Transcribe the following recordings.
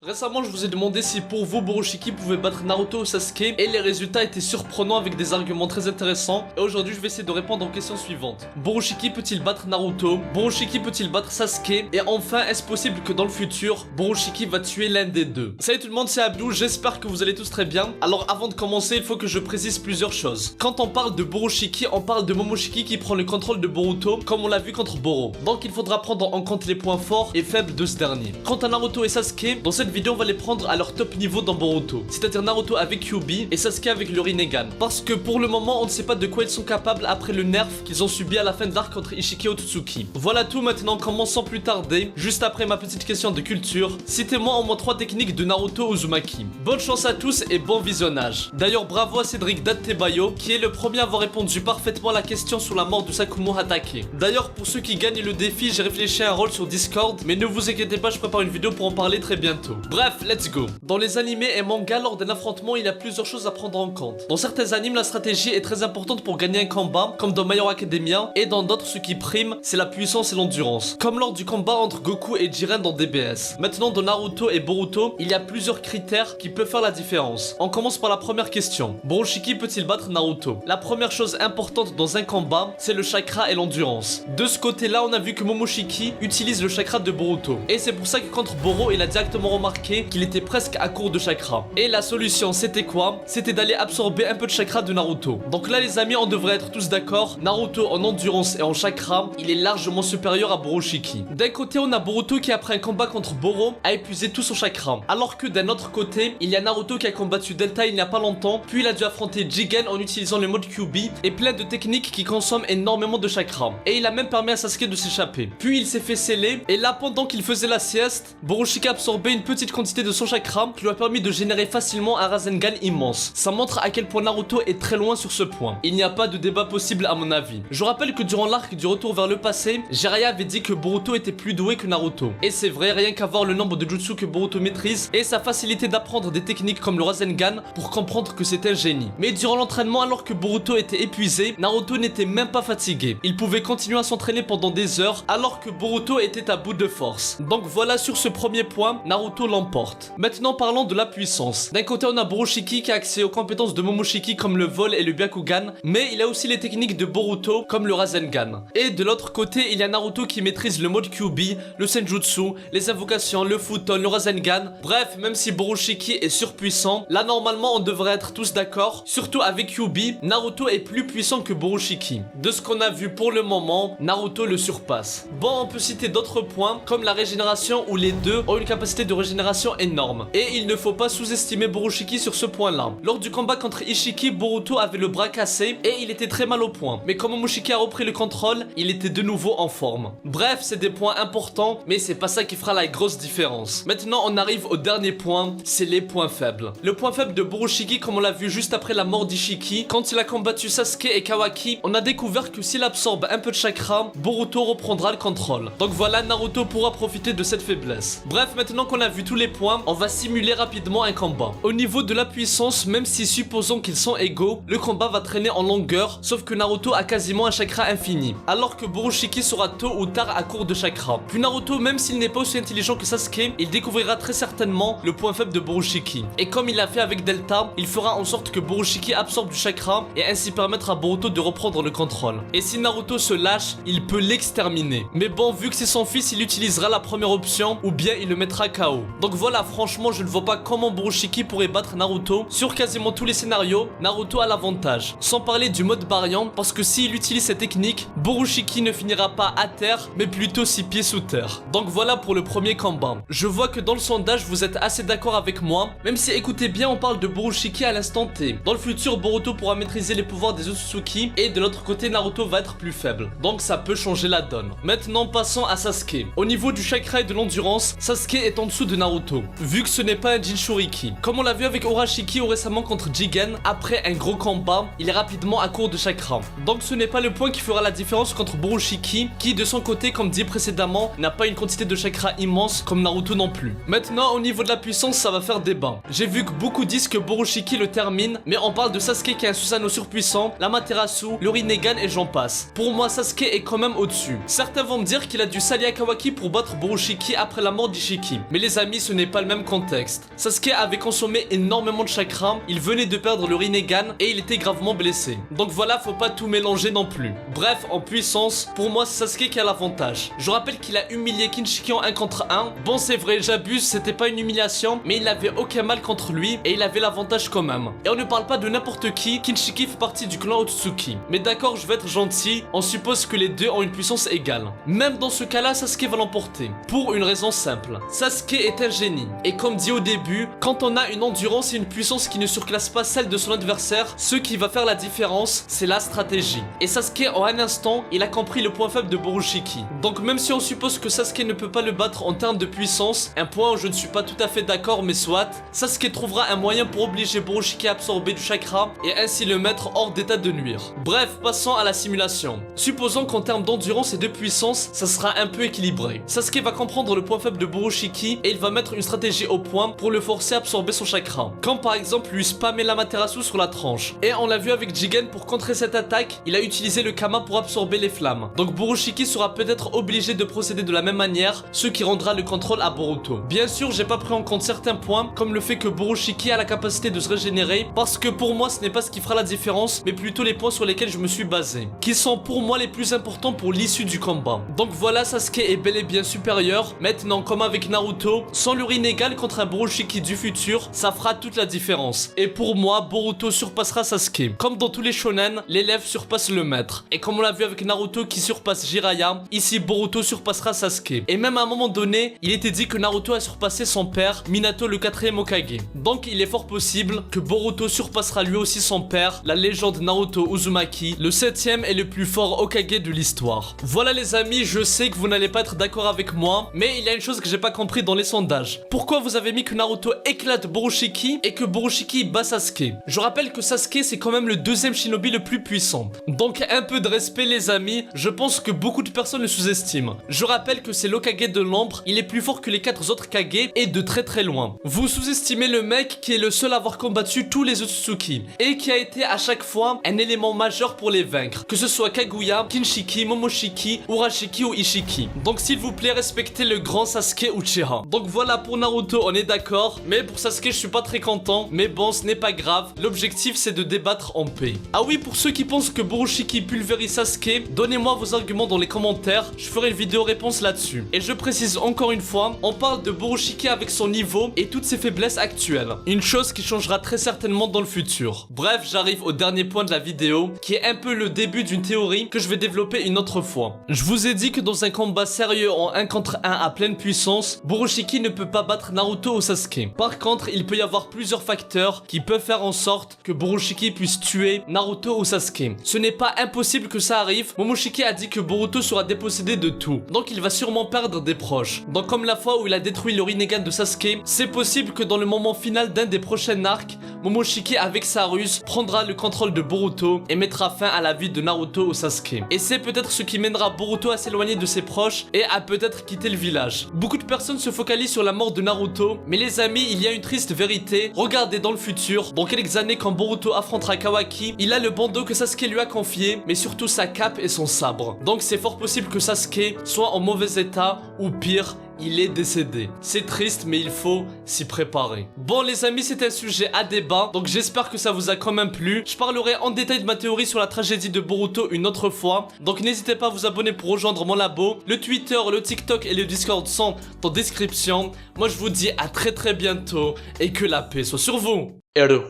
Récemment, je vous ai demandé si pour vous, Borushiki pouvait battre Naruto ou Sasuke, et les résultats étaient surprenants avec des arguments très intéressants. Et aujourd'hui, je vais essayer de répondre aux questions suivantes. Borushiki peut-il battre Naruto? Borushiki peut-il battre Sasuke? Et enfin, est-ce possible que dans le futur, Borushiki va tuer l'un des deux? Salut tout le monde, c'est Abdou, j'espère que vous allez tous très bien. Alors avant de commencer, il faut que je précise plusieurs choses. Quand on parle de Borushiki, on parle de Momoshiki qui prend le contrôle de Boruto, comme on l'a vu contre Boro. Donc il faudra prendre en compte les points forts et faibles de ce dernier. Quant à Naruto et Sasuke, dans cette vidéo on va les prendre à leur top niveau dans Boruto, c'est-à-dire Naruto avec Kyuubi et Sasuke avec le Rinnegan, parce que pour le moment on ne sait pas de quoi ils sont capables après le nerf qu'ils ont subi à la fin de l'arc contre Ishiki Otsutsuki. Voilà tout, maintenant commençons sans plus tarder, juste après ma petite question de culture, citez-moi au moins 3 techniques de Naruto Uzumaki. Bonne chance à tous et bon visionnage. D'ailleurs bravo à Cédric Dattebayo qui est le premier à avoir répondu parfaitement à la question sur la mort de Sakumo Hatake. D'ailleurs pour ceux qui gagnent le défi, j'ai réfléchi à un rôle sur Discord, mais ne vous inquiétez pas, je prépare une vidéo pour en parler très bientôt. Bref, let's go. Dans les animés et mangas, lors d'un affrontement, il y a plusieurs choses à prendre en compte. Dans certains animes, la stratégie est très importante pour gagner un combat, comme dans My Hero Academia, et dans d'autres, ce qui prime, c'est la puissance et l'endurance, comme lors du combat entre Goku et Jiren dans DBS. Maintenant, dans Naruto et Boruto, il y a plusieurs critères qui peuvent faire la différence. On commence par la première question. Borushiki peut-il battre Naruto? La première chose importante dans un combat, c'est le chakra et l'endurance. De ce côté-là, on a vu que Momoshiki utilise le chakra de Boruto. Et c'est pour ça que contre Boro, il a directement remarqué qu'il était presque à court de chakra. Et la solution c'était quoi? C'était d'aller absorber un peu de chakra de Naruto. Donc là les amis, on devrait être tous d'accord, Naruto en endurance et en chakra, il est largement supérieur à Borushiki. D'un côté on a Boruto qui après un combat contre Boro a épuisé tout son chakra, alors que d'un autre côté il y a Naruto qui a combattu Delta il n'y a pas longtemps, puis il a dû affronter Jigen en utilisant le mode Kyuubi et plein de techniques qui consomment énormément de chakra. Et il a même permis à Sasuke de s'échapper. Puis il s'est fait sceller et là pendant qu'il faisait la sieste, Borushiki a absorbé une petite quantité de son chakra qui lui a permis de générer facilement un Rasengan immense. Ça montre à quel point Naruto est très loin sur ce point. Il n'y a pas de débat possible à mon avis. Je rappelle que durant l'arc du retour vers le passé, Jiraiya avait dit que Boruto était plus doué que Naruto. Et c'est vrai, rien qu'à voir le nombre de jutsu que Boruto maîtrise et sa facilité d'apprendre des techniques comme le Rasengan pour comprendre que c'est un génie. Mais durant l'entraînement, alors que Boruto était épuisé, Naruto n'était même pas fatigué. Il pouvait continuer à s'entraîner pendant des heures alors que Boruto était à bout de force. Donc voilà, sur ce premier point, Naruto l'emporte. Maintenant parlons de la puissance. D'un côté on a Borushiki qui a accès aux compétences de Momoshiki comme le vol et le Byakugan, mais il a aussi les techniques de Boruto comme le Rasengan. Et de l'autre côté il y a Naruto qui maîtrise le mode Kyuubi, le Senjutsu, les invocations, le Futon, le Rasengan. Bref, même si Borushiki est surpuissant, là normalement on devrait être tous d'accord, surtout avec Kyuubi, Naruto est plus puissant que Borushiki. De ce qu'on a vu pour le moment, Naruto le surpasse. Bon, on peut citer d'autres points comme la régénération où les deux ont une capacité de régénération énorme. Et il ne faut pas sous-estimer Borushiki sur ce point-là. Lors du combat contre Ishiki, Boruto avait le bras cassé et il était très mal au point. Mais quand Momoshiki a repris le contrôle, il était de nouveau en forme. Bref, c'est des points importants, mais c'est pas ça qui fera la grosse différence. Maintenant, on arrive au dernier point, c'est les points faibles. Le point faible de Borushiki, comme on l'a vu juste après la mort d'Ishiki, quand il a combattu Sasuke et Kawaki, on a découvert que s'il absorbe un peu de chakra, Boruto reprendra le contrôle. Donc voilà, Naruto pourra profiter de cette faiblesse. Bref, maintenant qu'on a vu tous les points, on va simuler rapidement un combat. Au niveau de la puissance, même si supposons qu'ils sont égaux, le combat va traîner en longueur, sauf que Naruto a quasiment un chakra infini, alors que Borushiki sera tôt ou tard à court de chakra. Puis Naruto, même s'il n'est pas aussi intelligent que Sasuke, il découvrira très certainement le point faible de Borushiki. Et comme il l'a fait avec Delta, il fera en sorte que Borushiki absorbe du chakra et ainsi permettre à Boruto de reprendre le contrôle. Et si Naruto se lâche, il peut l'exterminer. Mais bon, vu que c'est son fils, il utilisera la première option ou bien il le mettra KO. Donc voilà, franchement, je ne vois pas comment Borushiki pourrait battre Naruto. Sur quasiment tous les scénarios, Naruto a l'avantage. Sans parler du mode variant, parce que s'il utilise cette technique, Borushiki ne finira pas à terre, mais plutôt 6 pieds sous terre. Donc voilà pour le premier combat. Je vois que dans le sondage, vous êtes assez d'accord avec moi, même si écoutez bien, on parle de Borushiki à l'instant T. Dans le futur, Boruto pourra maîtriser les pouvoirs des Otsutsuki, et de l'autre côté, Naruto va être plus faible. Donc ça peut changer la donne. Maintenant, passons à Sasuke. Au niveau du chakra et de l'endurance, Sasuke est en dessous de Naruto, vu que ce n'est pas un Jinchuriki. Comme on l'a vu avec Urashiki ou récemment contre Jigen, après un gros combat, il est rapidement à court de chakra. Donc ce n'est pas le point qui fera la différence contre Borushiki, qui de son côté, comme dit précédemment, n'a pas une quantité de chakra immense comme Naruto non plus. Maintenant, au niveau de la puissance, ça va faire débat. J'ai vu que beaucoup disent que Borushiki le termine, mais on parle de Sasuke qui est un Susanoo surpuissant, l'Amaterasu, le Rinnegan et j'en passe. Pour moi, Sasuke est quand même au-dessus. Certains vont me dire qu'il a dû s'allier à Kawaki pour battre Borushiki après la mort d'Ishiki. Mais les amis, amis, ce n'est pas le même contexte. Sasuke avait consommé énormément de chakra, il venait de perdre le Rinnegan et il était gravement blessé. Donc voilà, faut pas tout mélanger non plus. Bref, en puissance, pour moi c'est Sasuke qui a l'avantage. Je rappelle qu'il a humilié Kinshiki en 1 contre 1. Bon, c'est vrai, j'abuse, c'était pas une humiliation, mais il n'avait aucun mal contre lui et il avait l'avantage quand même. Et on ne parle pas de n'importe qui, Kinshiki fait partie du clan Otsutsuki. Mais d'accord, je vais être gentil, on suppose que les deux ont une puissance égale. Même dans ce cas-là, Sasuke va l'emporter. Pour une raison simple. Sasuke est un génie. Et comme dit au début, quand on a une endurance et une puissance qui ne surclasse pas celle de son adversaire, ce qui va faire la différence, c'est la stratégie. Et Sasuke, en un instant, il a compris le point faible de Borushiki. Donc même si on suppose que Sasuke ne peut pas le battre en termes de puissance, un point où je ne suis pas tout à fait d'accord, mais soit, Sasuke trouvera un moyen pour obliger Borushiki à absorber du chakra et ainsi le mettre hors d'état de nuire. Bref, passons à la simulation. Supposons qu'en termes d'endurance et de puissance, ça sera un peu équilibré. Sasuke va comprendre le point faible de Borushiki et il va mettre une stratégie au point pour le forcer à absorber son chakra. Comme par exemple lui spammer l'Amaterasu sur la tranche. Et on l'a vu avec Jigen, pour contrer cette attaque, il a utilisé le Kama pour absorber les flammes. Donc Borushiki sera peut-être obligé de procéder de la même manière, ce qui rendra le contrôle à Boruto. Bien sûr, j'ai pas pris en compte certains points, comme le fait que Borushiki a la capacité de se régénérer, parce que pour moi ce n'est pas ce qui fera la différence, mais plutôt les points sur lesquels je me suis basé, qui sont pour moi les plus importants pour l'issue du combat. Donc voilà, Sasuke est bel et bien supérieur. Maintenant, comme avec Naruto, sans le Rinnegan contre un Borushiki du futur, ça fera toute la différence. Et pour moi, Boruto surpassera Sasuke. Comme dans tous les shonen, l'élève surpasse le maître. Et comme on l'a vu avec Naruto qui surpasse Jiraiya, ici Boruto surpassera Sasuke. Et même à un moment donné, il était dit que Naruto a surpassé son père, Minato le 4e Hokage. Donc il est fort possible que Boruto surpassera lui aussi son père, la légende Naruto Uzumaki, le 7e et le plus fort Hokage de l'histoire. Voilà les amis, je sais que vous n'allez pas être d'accord avec moi, mais il y a une chose que j'ai pas compris dans les sondages. Pourquoi vous avez mis que Naruto éclate Borushiki et que Borushiki bat Sasuke? Je rappelle que Sasuke c'est quand même le 2e shinobi le plus puissant. Donc un peu de respect les amis, je pense que beaucoup de personnes le sous-estiment. Je rappelle que c'est l'Hokage de l'ombre, il est plus fort que les 4 autres Kage et de très très loin. Vous sous-estimez le mec qui est le seul à avoir combattu tous les Otsutsuki et qui a été à chaque fois un élément majeur pour les vaincre, que ce soit Kaguya, Kinshiki, Momoshiki, Urashiki ou Ishiki. Donc s'il vous plaît, respectez le grand Sasuke Uchiha. Donc voilà, pour Naruto on est d'accord, mais pour Sasuke je suis pas très content, mais bon ce n'est pas grave, l'objectif c'est de débattre en paix. Ah oui, pour ceux qui pensent que Borushiki pulvérise Sasuke, donnez-moi vos arguments dans les commentaires, je ferai une vidéo réponse là-dessus. Et je précise encore une fois, on parle de Borushiki avec son niveau et toutes ses faiblesses actuelles, une chose qui changera très certainement dans le futur. Bref, j'arrive au dernier point de la vidéo, qui est un peu le début d'une théorie que je vais développer une autre fois. Je vous ai dit que dans un combat sérieux en 1 contre 1 à pleine puissance, Borushiki ne peut pas battre Naruto ou Sasuke. Par contre, il peut y avoir plusieurs facteurs qui peuvent faire en sorte que Borushiki puisse tuer Naruto ou Sasuke. Ce n'est pas impossible que ça arrive, Momoshiki a dit que Boruto sera dépossédé de tout, donc il va sûrement perdre des proches. Donc comme la fois où il a détruit le Rinnegan de Sasuke, c'est possible que dans le moment final d'un des prochains arcs, Momoshiki avec sa ruse prendra le contrôle de Boruto et mettra fin à la vie de Naruto ou Sasuke. Et c'est peut-être ce qui mènera Boruto à s'éloigner de ses proches et à peut-être quitter le village. Beaucoup de personnes se focalisent sur la mort de Naruto, mais les amis, il y a une triste vérité. Regardez dans le futur, dans quelques années quand Boruto affrontera Kawaki, il a le bandeau que Sasuke lui a confié, mais surtout sa cape et son sabre. Donc c'est fort possible que Sasuke soit en mauvais état ou pire, il est décédé. C'est triste, mais il faut s'y préparer. Bon les amis, c'est un sujet à débat, donc j'espère que ça vous a quand même plu. Je parlerai en détail de ma théorie sur la tragédie de Boruto une autre fois, donc n'hésitez pas à vous abonner pour rejoindre mon labo. Le Twitter, le TikTok et le Discord sont en description. Moi je vous dis à très bientôt et que la paix soit sur vous. Hello,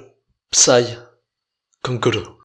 Psy, Kankuro.